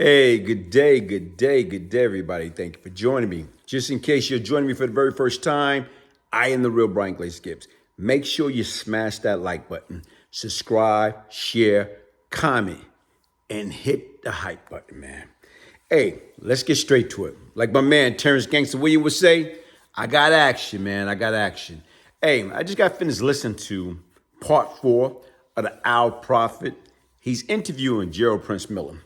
Hey, good day, everybody. Thank you for joining me. Just in case you're joining me for the very first time, I am the Real Brian Glaze Gibbs. Make sure you smash that like button, subscribe, share, comment, and hit the hype button, man. Hey, let's get straight to it. Like my man Terrence Gangster William would say, I got action, man. I got action. Hey, I just got finished listening to part 4 of the Owl Prophet. He's interviewing Gerald Prince Miller.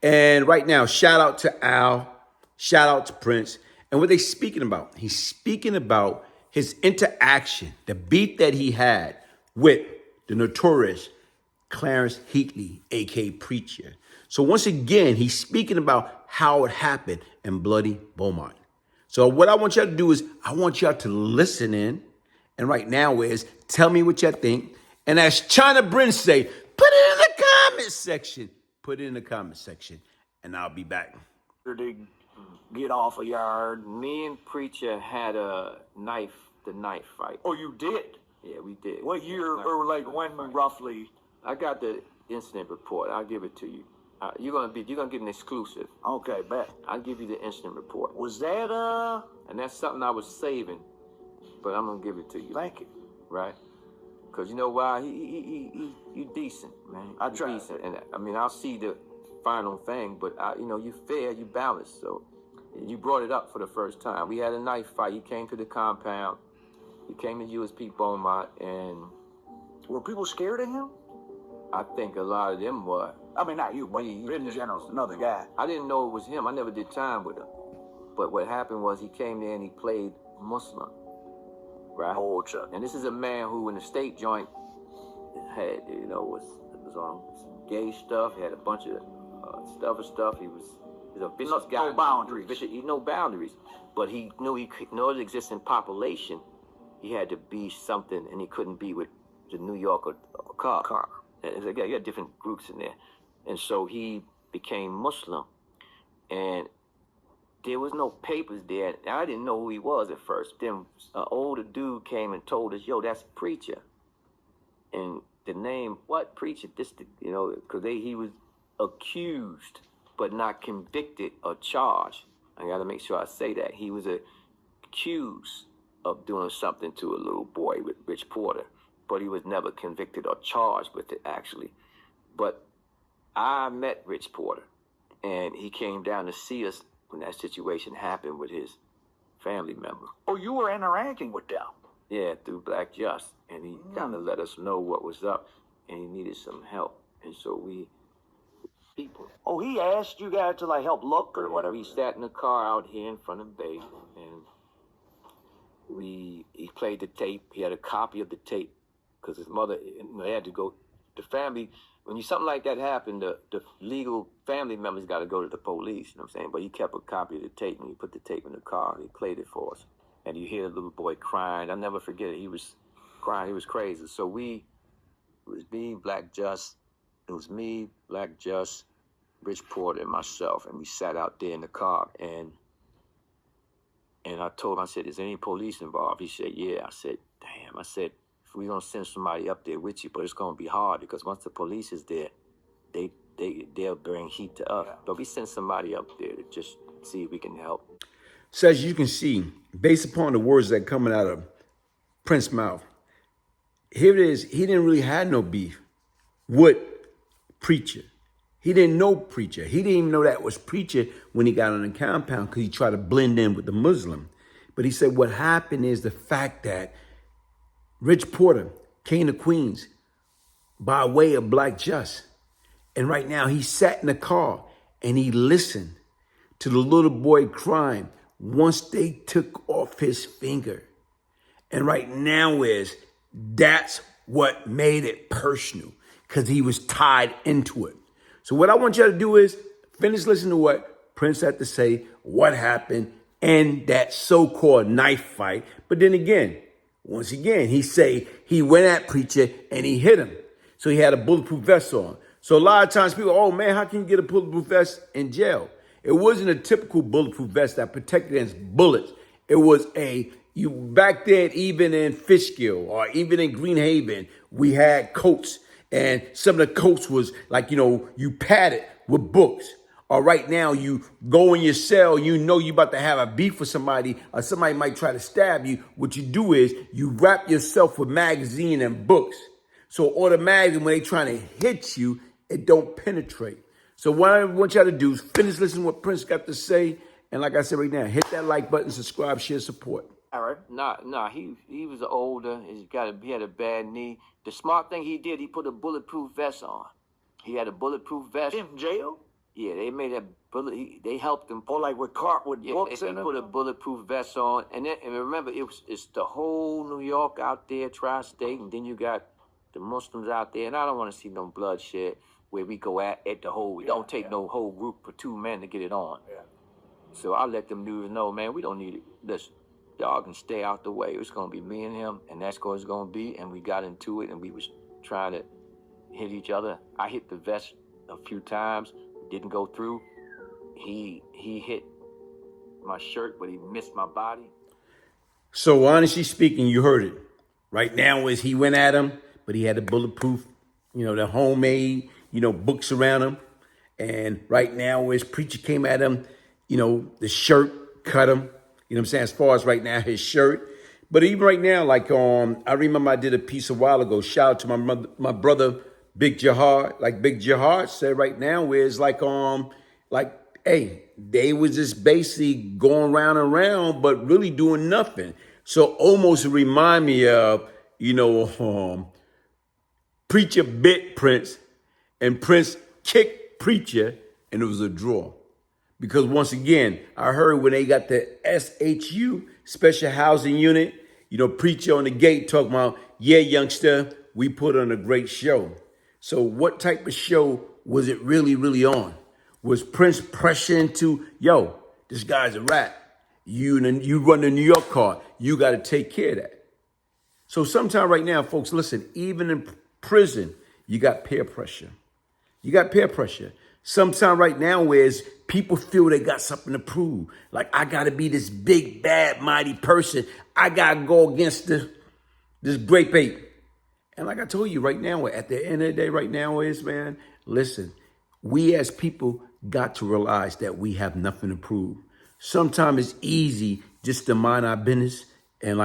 And right now, shout out to Al, shout out to Prince. And what they speaking about? He's speaking about his interaction, the beat that he had with the notorious Clarence Heatley, aka Preacher. So once again, he's speaking about how it happened in bloody Beaumont. So what I want y'all to do is I want y'all to listen in. And right now is tell me what y'all think. And as China Bryn say, put it in the comment section. Put it in the comment section, and I'll be back. To get off a yard. Me and Preacher had the knife fight. Oh, you did? Yeah, we did. What year or like when roughly? I got the incident report. I'll give it to you. You're gonna get an exclusive. Okay, bet. I'll give you the incident report. Was that And that's something I was saving, but I'm gonna give it to you. Thank you. Right? Cause you know why? You decent, man. I try. Decent, and I mean I'll see the final thing, but you fair, you balanced. So you brought it up for the first time. We had a knife fight. He came to the compound. He came to USP Beaumont, and were people scared of him? I think a lot of them were. I mean, not you, but in general, another guy. I didn't know it was him. I never did time with him. But what happened was he came there and he played Muslim. Right. Oh, Chuck. And this is a man who in the state joint had, was on some gay stuff. He had a bunch of stuff. He's a vicious guy. No boundaries. No boundaries. But he knew in order to exist in population, he had to be something, and he couldn't be with the New Yorker car. And you got different groups in there. And so he became Muslim. And there was no papers there. I didn't know who he was at first. Then an older dude came and told us, yo, that's Preacher. And the name, what Preacher? Because he was accused, but not convicted or charged. I got to make sure I say that. He was accused of doing something to a little boy with Rich Porter, but he was never convicted or charged with it, actually. But I met Rich Porter, and he came down to see us when that situation happened with his family member. Oh, you were interacting with them? Yeah, through Black Just. And he kind of let us know what was up, and he needed some help. And so people. Oh, he asked you guys to like help look or whatever? We sat in the car out here in front of Bay, and he played the tape. He had a copy of the tape because his mother, they had to go, the family, when something like that happened, the legal family members got to go to the police, you know what I'm saying? But he kept a copy of the tape, and he put the tape in the car, and he played it for us. And you hear the little boy crying. I'll never forget it. He was crying. He was crazy. So it was me, Black Just, Rich Porter, and myself, and we sat out there in the car, and I told him, I said, is there any police involved? He said, yeah. I said, damn. I said, we're going to send somebody up there with you, but it's going to be hard because once the police is there, they'll bring heat to us. But we send somebody up there to just see if we can help. So as you can see, based upon the words that coming out of Prince's mouth, here it is. He didn't really have no beef with Preacher. He didn't know Preacher. He didn't even know that was Preacher when he got on the compound because he tried to blend in with the Muslim. But he said what happened is the fact that Rich Porter came to Queens by way of Black Just. And right now he sat in the car and he listened to the little boy crying once they took off his finger. And right now that's what made it personal because he was tied into it. So what I want you to do is finish listening to what Prince had to say, what happened, and that so-called knife fight. But then again, once again, he went at Preacher and he hit him. So he had a bulletproof vest on. So a lot of times people, oh man, how can you get a bulletproof vest in jail? It wasn't a typical bulletproof vest that protected against bullets. It was back then, even in Fishkill or even in Greenhaven, we had coats. And some of the coats was like, you padded with books. or right now you go in your cell, you know you about to have a beef with somebody, or somebody might try to stab you, what you do is you wrap yourself with magazine and books. So automatically when they trying to hit you, it don't penetrate. So what I want y'all to do is finish listening to what Prince got to say. And like I said right now, hit that like button, subscribe, share, support. All right. Nah, he was older. He had a bad knee. The smart thing he did, he put a bulletproof vest on. He had a bulletproof vest. In jail? Yeah, they made that bullet. They helped him. Or like with books They in them? put a bulletproof vest on, and remember, it's the whole New York out there, tri-state, and then you got the Muslims out there, and I don't want to see no bloodshed where we go at the whole. We don't take no whole group for two men to get it on. Yeah. So I let them dudes know, man, we don't need it. Listen, y'all can stay out the way. It's gonna be me and him, and that's what it's gonna be. And we got into it, and we was trying to hit each other. I hit the vest a few times, didn't go through. He hit my shirt, but he missed my body. So honestly speaking, you heard it. Right now is he went at him, but he had the bulletproof, the homemade, books around him. And right now is preacher came at him, the shirt cut him. You know what I'm saying? As far as right now, his shirt. But even right now, like I remember I did a piece a while ago. Shout out to my brother, Big Jihad. Like Big Jihad said right now is hey, they was just basically going round and round, but really doing nothing. So almost remind me of, Preacher bit Prince, and Prince kicked Preacher, and it was a draw. Because once again, I heard when they got the SHU, Special Housing Unit, Preacher on the gate talking about, yeah, youngster, we put on a great show. So what type of show was it really, really on? Was Prince pressuring to, yo, this guy's a rat. You run the New York car. You got to take care of that. So sometime right now, folks, listen, even in prison, you got peer pressure. You got peer pressure. Sometime right now is people feel they got something to prove. Like, I got to be this big, bad, mighty person. I got to go against this grape ape. And like I told you right now, at the end of the day right now is, man, listen, we as people got to realize that we have nothing to prove. Sometimes it's easy just to mind our business and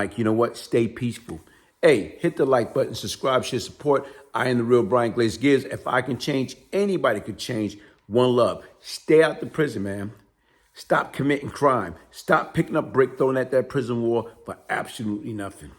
stay peaceful. Hey, hit the like button, subscribe, share, support. I am the Real Brian Glaze Gibbs. If I can change, anybody could change. One love. Stay out the prison, man. Stop committing crime. Stop picking up brick, throwing at that prison wall for absolutely nothing.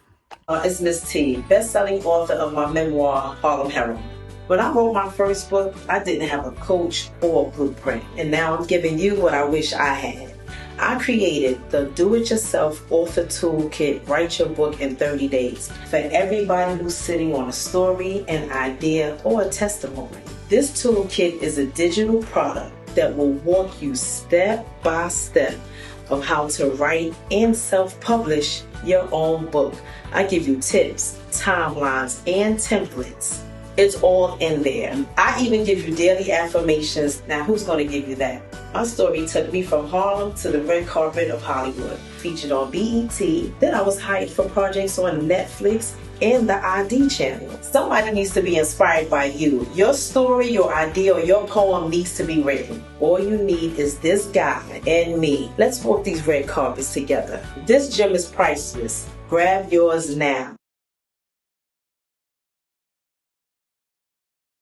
It's Miss T, best-selling author of my memoir, Harlem. When I wrote my first book, I didn't have a coach or a blueprint, and now I'm giving you what I wish I had. I created the Do-It-Yourself Author Toolkit, Write Your Book in 30 Days, for everybody who's sitting on a story, an idea, or a testimony. This toolkit is a digital product that will walk you step by step of how to write and self-publish your own book. I give you tips, timelines, and templates. It's all in there. I even give you daily affirmations. Now, who's going to give you that? My story took me from Harlem to the red carpet of Hollywood. Featured on BET. Then I was hired for projects on Netflix and the ID channel. Somebody needs to be inspired by you. Your story, your idea, or your poem needs to be written. All you need is this guy and me. Let's walk these red carpets together. This gem is priceless. Grab yours now.